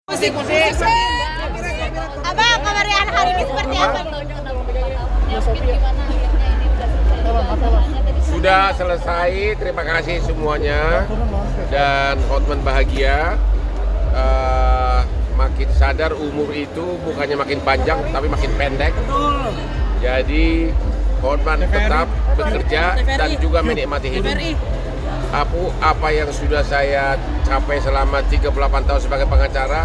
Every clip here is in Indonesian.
Musik. Abang, kemeriahan hari ini seperti apa? Sudah selesai, terima kasih semuanya. Dan Hotman bahagia. Makin sadar umur itu bukannya makin panjang, tapi makin pendek. Jadi Hotman tetap bekerja dan juga menikmati hidup. Apa yang sudah saya capai selama 38 tahun sebagai pengacara,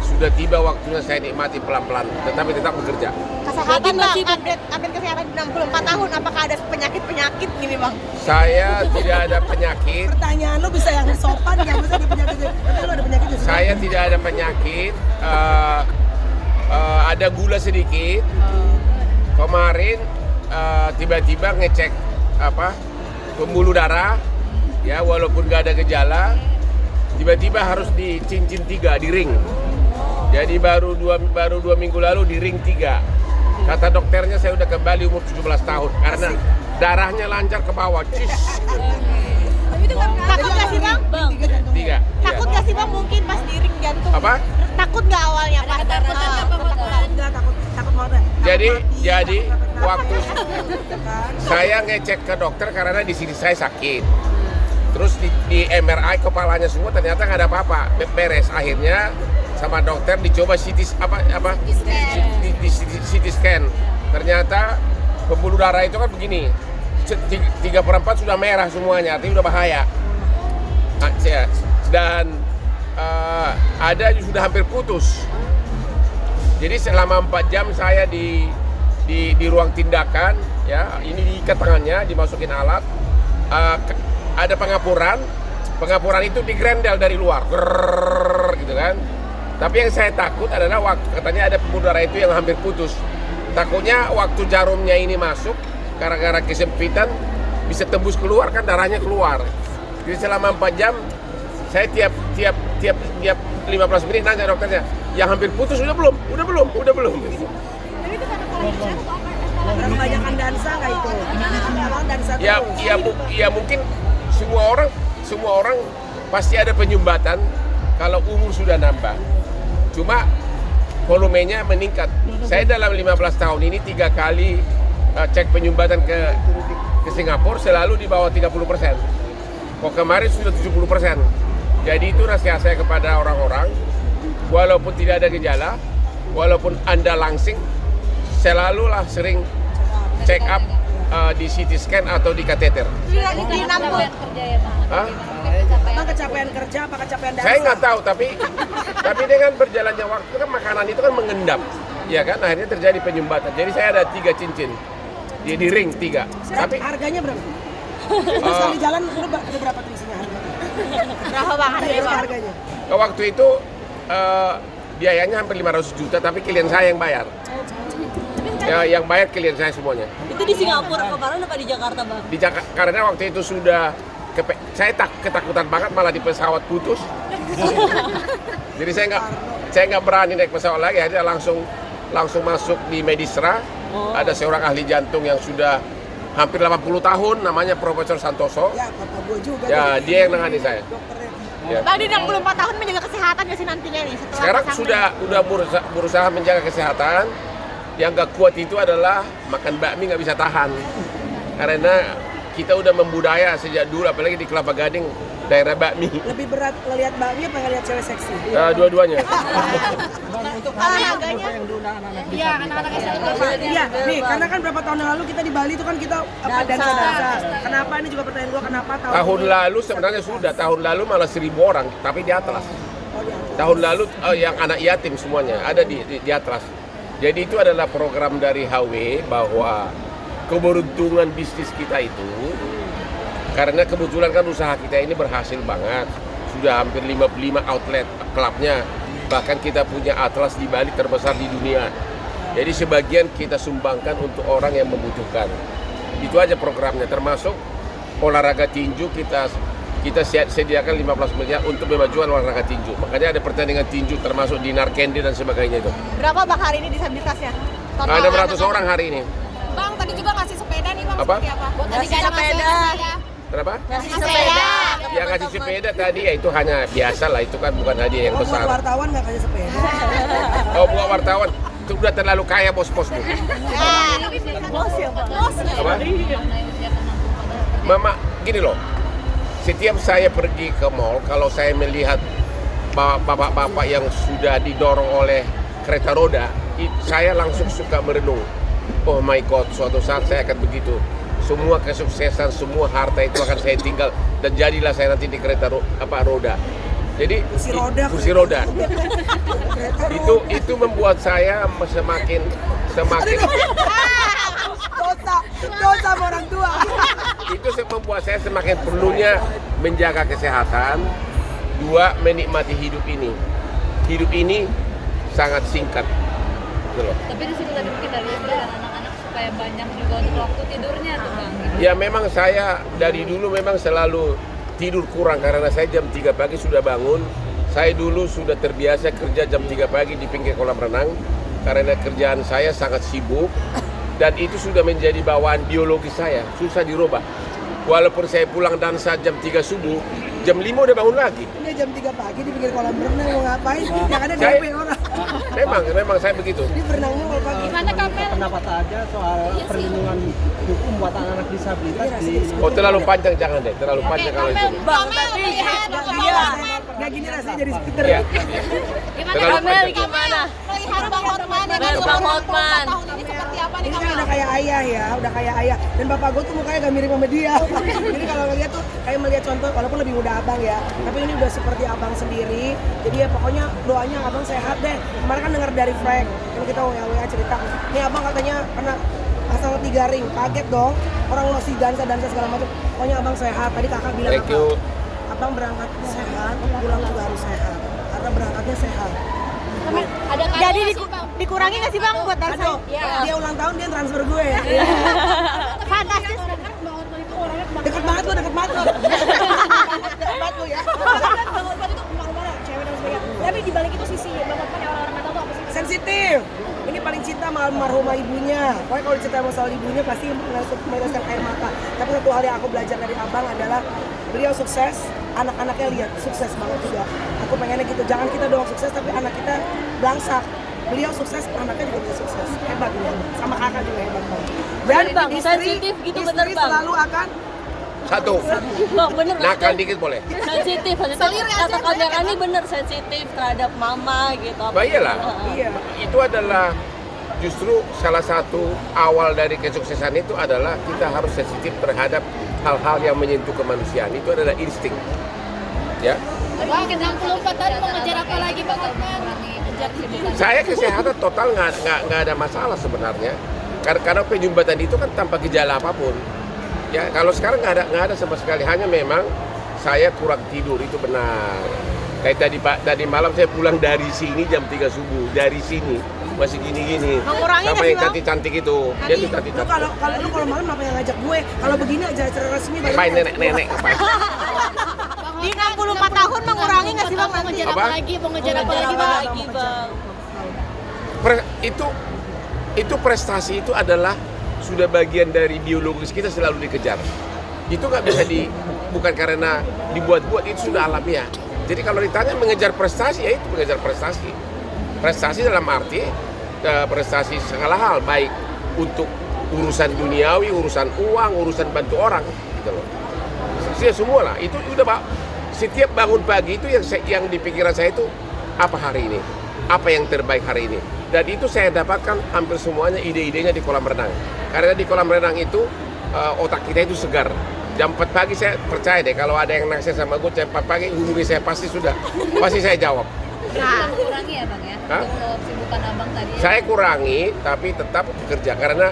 sudah tiba waktunya saya nikmati pelan-pelan, tetapi tetap bekerja. Kesehatan bang, update kesehatan di 64 tahun, apakah ada penyakit-penyakit gini bang? Saya tidak ada penyakit. Pertanyaan lu bisa yang sopan ya, bisa ada penyakit. Tapi lu ada penyakit juga. Saya tidak ada penyakit. Ada gula sedikit. Kemarin tiba-tiba ngecek pembuluh darah, ya walaupun gak ada gejala, tiba-tiba harus di cincin 3 di ring. Jadi baru dua minggu lalu di ring 3. Kata dokternya saya udah kembali umur 17 tahun karena darahnya lancar ke bawah. Takut gak sih bang? 3. Takut gak sih bang mungkin pas di ring jantung? Apa? Takut gak awalnya pas? Takut banget. Jadi waktu saya ngecek ke dokter karena di sini saya sakit. Terus di MRI kepalanya semua ternyata nggak ada apa-apa, beres. Akhirnya sama dokter dicoba CT scan. Ternyata pembuluh darah itu kan begini, 3/4 sudah merah semuanya, artinya udah bahaya. Dan ada yang sudah hampir putus. Jadi selama 4 jam saya di ruang tindakan, ya ini diikat tangannya, dimasukin alat. Ada pengapuran itu digrendel dari luar, gitu kan. Tapi yang saya takut adalah katanya ada pembuluh darah itu yang hampir putus. Takutnya waktu jarumnya ini masuk, gara-gara kesempitan bisa tembus keluar, kan darahnya keluar. Jadi selama 4 jam saya tiap 15 menit nanya dokternya, yang hampir putus udah belum. Tapi itu karena kalau Kebanyakan dansa nggak itu? Abang dansa terus. Ya mungkin semua orang pasti ada penyumbatan kalau umur sudah nambah. Cuma volumenya meningkat. Saya dalam 15 tahun ini 3 kali cek penyumbatan ke Singapura selalu di bawah 30%. Kok kemarin sudah 70%. Jadi itu nasihat saya kepada orang-orang, walaupun tidak ada gejala, walaupun Anda langsing, selalulah sering check up di CT scan atau di kateter. di 60. Abang kecapean kerja apa kecapean dansa? Saya nggak tahu, tapi dengan berjalannya waktu kan makanan itu kan mengendap, ya kan, akhirnya terjadi penyumbatan. Jadi saya ada 3 cincin di ring 3. Tapi harganya berapa? Sekali jalan ada berapa tuh isinya harganya? Berapa bang Harganya? waktu itu biayanya hampir 500 juta, tapi klien saya yang bayar. Ya, yang bayar klien saya semuanya. Itu di Singapura kemarin apa di Jakarta bang? Karena waktu itu sudah saya ketakutan banget malah di pesawat putus. Jadi saya nggak berani naik pesawat lagi, akhirnya langsung masuk di Medisra. Ada seorang ahli jantung yang sudah hampir 80 tahun, namanya Profesor Santoso. Ya, papa gue juga. Ya, dia yang nangani saya. Dokternya. Ya. Bang di 64 tahun menjaga kesehatan gak sih nantinya nih? Sekarang sudah berusaha menjaga kesehatan. Yang gak kuat itu adalah makan bakmi nggak bisa tahan. Karena kita udah membudaya sejak dulu, apalagi di Kelapa Gading, daerah bakmi. Lebih berat ngelihat bakmi apa ngelihat cewek seksi? Dua-duanya. Olahraganya? Iya anak-anak SMA. Iya, nih karena kan berapa tahun yang lalu kita di Bali itu kan kita dansa. Kenapa ini juga pertanyaan gua, kenapa Tahun lalu sebenarnya sudah, tahun lalu malah 1.000 orang, tapi di Atlas. Tahun lalu yang anak yatim semuanya ada di Atlas. Jadi itu adalah program dari HW bahwa keberuntungan bisnis kita itu, karena kebetulan kan usaha kita ini berhasil banget. Sudah hampir 55 outlet klubnya. Bahkan kita punya Atlas di Bali terbesar di dunia. Jadi sebagian kita sumbangkan untuk orang yang membutuhkan. Itu aja programnya, termasuk olahraga tinju kita sediakan 15 miliar untuk memajukan olahraga tinju. Makanya ada pertandingan tinju termasuk di Narkendi dan sebagainya itu. Berapa bang hari ini disabilitasnya? Total Ada 600 orang hari ini. Bang tadi juga ngasih sepeda nih bang, Apa? seperti apa? Buat Ngasih adik-adik sepeda. Kenapa? Ngasih sepeda. Yang ngasih sepeda tadi ya itu hanya biasa lah, itu kan bukan hadiah yang Oh, buat besar. wartawan nggak kasih sepeda. Oh, buat wartawan itu udah terlalu kaya bos-bosmu. Bos ya, Pak. Apa? Mama, gini loh. Setiap saya pergi ke mall, kalau saya melihat bapak-bapak yang sudah didorong oleh kereta roda, saya langsung suka merenung. Oh my God, suatu saat saya akan begitu. Semua kesuksesan, semua harta itu akan saya tinggal dan jadilah saya nanti di kereta roda. Jadi kursi roda. Itu membuat saya semakin Dosa sama orang tua. itu membuat saya semakin perlunya menjaga kesehatan. Dua, menikmati hidup ini. Hidup ini sangat singkat. Gitu loh. Tapi di situ tadi mungkin dari istri dan anak-anak supaya banyak juga untuk waktu tidurnya tuh Bang. Ya memang saya dari dulu memang selalu tidur kurang karena saya jam 3 pagi sudah bangun. Saya dulu sudah terbiasa kerja jam 3 pagi di pinggir kolam renang karena kerjaan saya sangat sibuk dan itu sudah menjadi bawaan biologi saya, susah dirubah. Walaupun saya pulang dansa jam 3 subuh, jam 5 udah bangun lagi. Ini jam 3 pagi di pinggir kolam renang mau ngapain? Yang ada Saya- DP orang. Memang saya begitu. Ini berenangnya kalau pagi. Gimana Kamel? Pendapat aja soal perlindungan hukum buat anak-anak disabilitas di Oh terlalu panjang jangan deh, terlalu panjang kalau itu. Bang, tapi Nggak gini rasanya jadi speaker. Ya. Gimana Terlalu Kamel panjang. gimana? Melihara Bang Hotman ya, Bener, Bang Hotman. tahun ini seperti apa nih Ini kan Kamel? udah kayak ayah ya, udah kayak ayah. Dan bapak gue tuh mukanya gak mirip sama dia. Jadi kalau ngeliat tuh kayak melihat contoh, walaupun lebih muda abang ya. Tapi ini udah seperti abang sendiri. Jadi ya pokoknya doanya abang sehat deh. Kemarin kan dengar dari Frank, kan kita WA cerita. Nih abang katanya kena pasang 3 ring, kaget dong. Orang lo si dansa segala macam. Pokoknya abang sehat. Tadi kakak bilang Thank you. abang berangkat sehat, pulang juga harus sehat. Karena berangkatnya sehat. Ada Jadi dikurangi nggak sih Bang buat dansa? Aduh, dia ulang tahun dia transfer gue. Fantastis. Deket banget lo. Deket banget lo ya. Bang Hotman itu marah-marah, cewek dan sebagainya. Tapi di balik itu sisi Bang Hotman yang orang-orang nggak tahu tuh apa sih? Sensitif. Ini paling cinta sama almarhumah ibunya. Pokoknya kalau cerita masalah ibunya pasti meneteskan air mata. Tapi satu hal yang aku belajar dari abang adalah beliau sukses, anak-anaknya lihat sukses banget juga. Aku pengennya gitu, jangan kita doang sukses tapi anak kita belangsak. Beliau sukses, anaknya juga bisa sukses. Hebat beliau. Sama kakak juga hebat banget. Dan Bang, sensitif gitu, bener, istri Bang. selalu akan Satu, Bang, bener nakal dikit boleh. sensitif. Kata kamera ini bener sensitif terhadap mama gitu. Bah iyalah. iya. Itu adalah justru salah satu awal dari kesuksesan itu adalah kita harus sensitif terhadap hal-hal yang menyentuh kemanusiaan. Itu adalah insting. Ya. Bang, 64 tahun mau ngejar apa lagi Bang Hotman? Ngejar kesehatan. Saya kesehatan total nggak ada masalah sebenarnya. Karena penyumbatan itu kan tanpa gejala apapun. Ya kalau sekarang nggak ada sama sekali. Hanya memang saya kurang tidur itu benar. Kayak tadi malam saya pulang dari sini jam 3 subuh. Dari sini masih gini-gini. Mengurangi Sama nggak sih, yang Bang? cantik-cantik itu. Dia tuh Lu cantik-cantik. kalau malam apa yang ngajak gue? Kalau begini aja acara resmi baru Ngapain nenek-nenek? Ngapain? Di 64 tahun mengurangi nggak sih Bang Mau nanti? ngejar Apa? apa lagi? Mau ngejar apa lagi Bang? Itu prestasi itu adalah sudah bagian dari biologis kita selalu dikejar. Itu nggak bisa bukan karena dibuat-buat, itu sudah alamiah. Jadi kalau ditanya mengejar prestasi, ya itu mengejar prestasi. Prestasi dalam arti prestasi segala hal, baik untuk urusan duniawi, urusan uang, urusan bantu orang, gitu loh. Semua lah. Itu udah Pak. Setiap bangun pagi itu yang di pikiran saya itu apa hari ini, apa yang terbaik hari ini. Dan itu saya dapatkan hampir semuanya ide-idenya di kolam renang. Karena di kolam renang itu otak kita itu segar. Jam 4 pagi saya percaya deh kalau ada yang naksir sama gue jam 4 pagi hubungi saya pasti saya jawab. Nah, kurangi ya Bang ya. Hah? Untuk kesibukan Abang tadi. Saya kurangi tapi tetap bekerja karena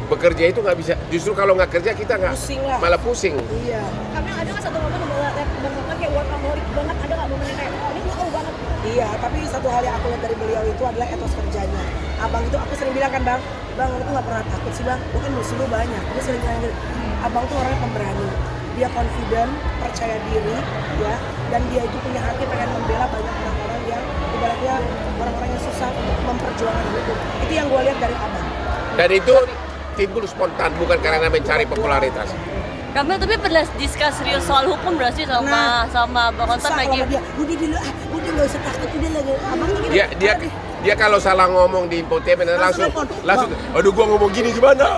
bekerja itu nggak bisa. Justru kalau nggak kerja kita nggak Pusing lah. malah pusing. Iya. Kami ada nggak satu momen bahwa Bang Hotman kayak workaholic banget, ada nggak momen yang kayak ini wow banget? Iya, tapi satu hal yang aku lihat dari beliau itu adalah etos kerjanya. Abang itu aku sering bilang kan bang, lu tuh nggak pernah takut sih bang, lu kan musuh lu banyak. Aku sering bilang gitu, abang tuh orangnya pemberani, dia confident, percaya diri, ya, dan dia itu punya hati pengen membela banyak orang-orang yang ibaratnya orang-orang yang susah untuk memperjuangkan hidup. Itu yang gue lihat dari abang. Dan itu timbul spontan bukan karena mencari popularitas. Ramel tapi pernah diskus serius soal hukum berarti sama Bang Ontan Susah lagi. kalau dia, udah dulu udah nggak usah takut, udah lagi abang tuh gini. Dia kalau salah ngomong di infotainment langsung, aduh gua ngomong gini gimana?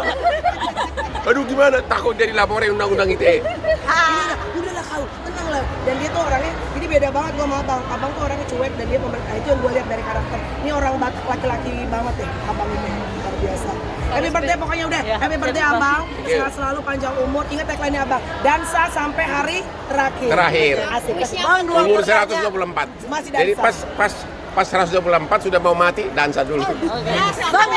Aduh gimana? Takut dia dilaporin undang-undang ITE. Udahlah kau, tenang lah. Dan dia tuh orangnya, jadi beda banget gua sama abang. Abang tuh orangnya cuek dan dia itu yang gua lihat dari karakter. Ini orang Batak laki-laki banget ya, abang ini luar biasa. Happy birthday pokoknya udah. Happy birthday abang. Sehat selalu, panjang umur. Ingat tagline-nya abang. Dansa sampai hari terakhir. Asik. Bang, Umur 124. Masih Jadi dansa. pas 124 sudah mau mati dansa dulu. Bang,